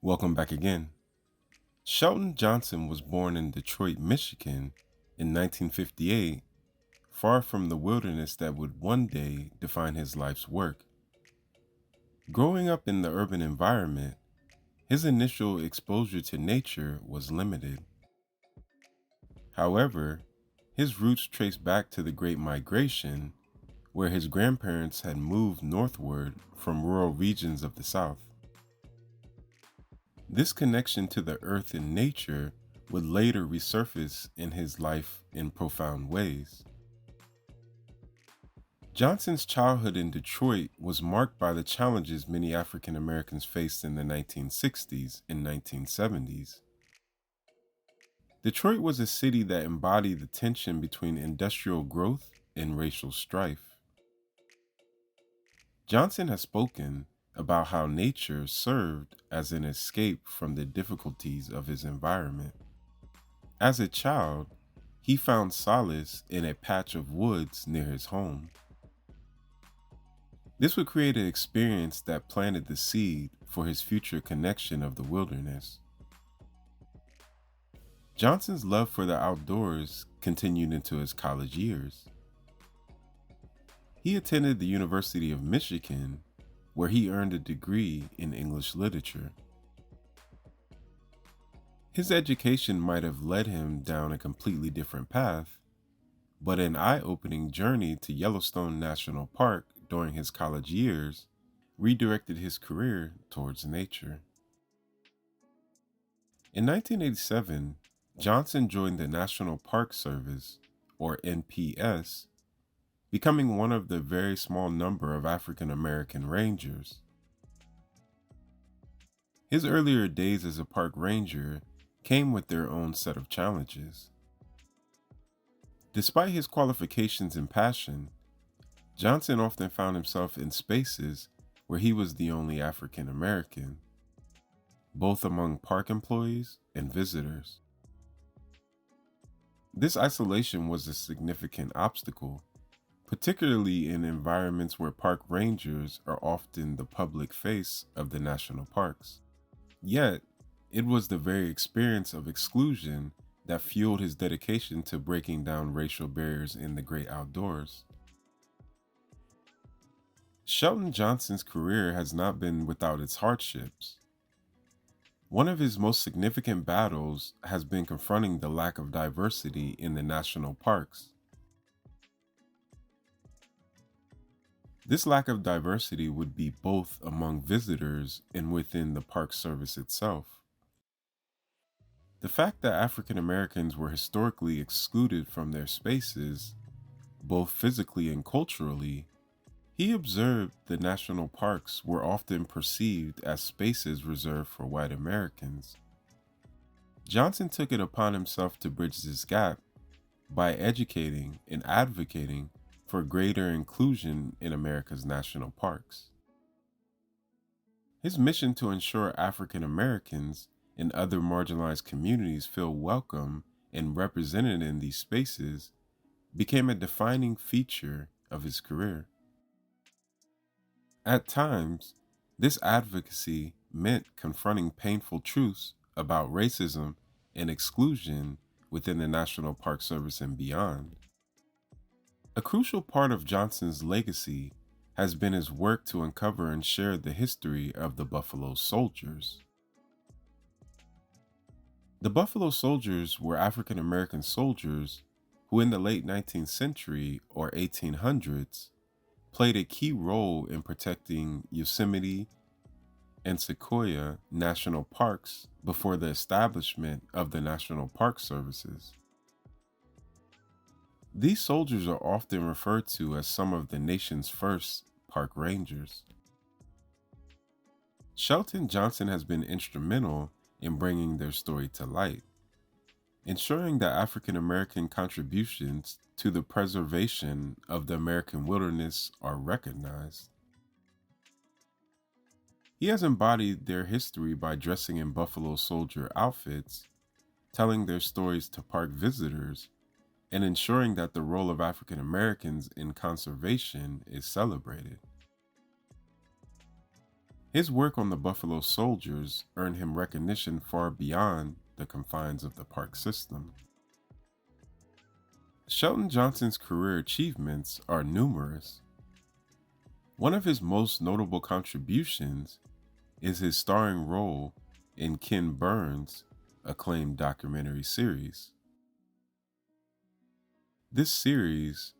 Welcome back again. Shelton Johnson was born in Detroit, Michigan in 1958, far from the wilderness that would one day define his life's work. Growing up in the urban environment, his initial exposure to nature was limited. However, his roots trace back to the Great Migration, where his grandparents had moved northward from rural regions of the South. This connection to the earth and nature would later resurface in his life in profound ways. Johnson's childhood in Detroit was marked by the challenges many African Americans faced in the 1960s and 1970s. Detroit was a city that embodied the tension between industrial growth and racial strife. Johnson has spoken about how nature served as an escape from the difficulties of his environment. As a child, he found solace in a patch of woods near his home. This would create an experience that planted the seed for his future connection of the wilderness. Johnson's love for the outdoors continued into his college years. He attended the University of Michigan, where he earned a degree in English literature. His education might have led him down a completely different path, but an eye-opening journey to Yellowstone National Park during his college years redirected his career towards nature. In 1987, Johnson joined the National Park Service, or NPS, becoming one of the very small number of African American rangers. His earlier days as a park ranger came with their own set of challenges. Despite his qualifications and passion, Johnson often found himself in spaces where he was the only African American, both among park employees and visitors. This isolation was a significant obstacle, particularly in environments where park rangers are often the public face of the national parks. Yet, it was the very experience of exclusion that fueled his dedication to breaking down racial barriers in the great outdoors. Shelton Johnson's career has not been without its hardships. One of his most significant battles has been confronting the lack of diversity in the national parks. This lack of diversity would be both among visitors and within the Park Service itself. The fact that African Americans were historically excluded from their spaces, both physically and culturally, he observed the national parks were often perceived as spaces reserved for white Americans. Johnson took it upon himself to bridge this gap by educating and advocating for greater inclusion in America's national parks. His mission to ensure African Americans and other marginalized communities feel welcome and represented in these spaces became a defining feature of his career. At times, this advocacy meant confronting painful truths about racism and exclusion within the National Park Service and beyond. A crucial part of Johnson's legacy has been his work to uncover and share the history of the Buffalo Soldiers. The Buffalo Soldiers were African American soldiers who in the late 19th century or 1800s played a key role in protecting Yosemite and Sequoia national parks before the establishment of the National Park Services. These soldiers are often referred to as some of the nation's first park rangers. Shelton Johnson has been instrumental in bringing their story to light, ensuring that African American contributions to the preservation of the American wilderness are recognized. He has embodied their history by dressing in Buffalo Soldier outfits, telling their stories to park visitors, and ensuring that the role of African Americans in conservation is celebrated. His work on the Buffalo Soldiers earned him recognition far beyond the confines of the park system. Shelton Johnson's career achievements are numerous. One of his most notable contributions is his starring role in Ken Burns' acclaimed documentary series. This series,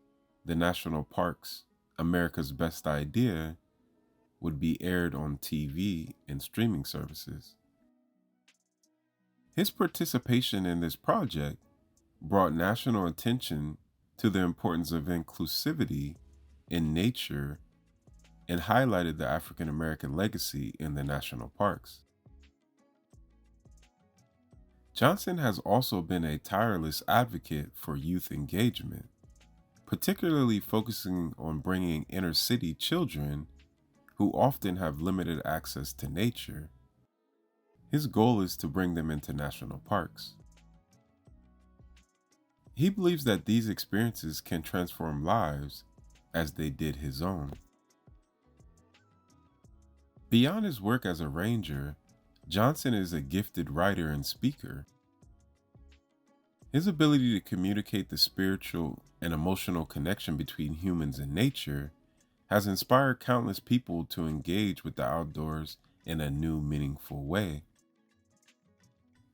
The National Parks, America's Best Idea, would be aired on TV and streaming services. His participation in this project brought national attention to the importance of inclusivity in nature and highlighted the African American legacy in the national parks. Johnson has also been a tireless advocate for youth engagement, particularly focusing on bringing inner city children who often have limited access to nature. His goal is to bring them into national parks. He believes that these experiences can transform lives as they did his own. Beyond his work as a ranger, Johnson is a gifted writer and speaker. His ability to communicate the spiritual and emotional connection between humans and nature has inspired countless people to engage with the outdoors in a new, meaningful way.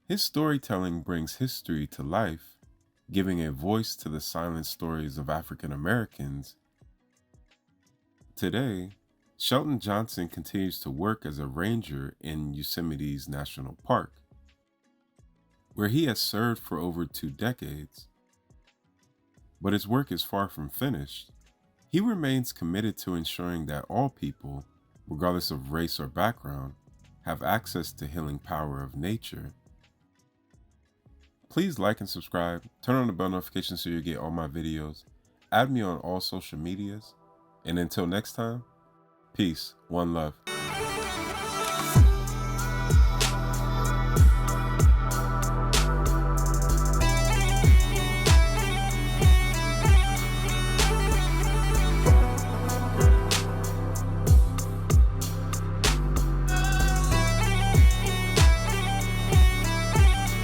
His storytelling brings history to life, giving a voice to the silent stories of African Americans. Today, Shelton Johnson continues to work as a ranger in Yosemite National Park, where he has served for over 2 decades. But his work is far from finished. He remains committed to ensuring that all people, regardless of race or background, have access to healing power of nature. Please like and subscribe, turn on the bell notifications so you get all my videos, add me on all social medias, and until next time, peace, one love.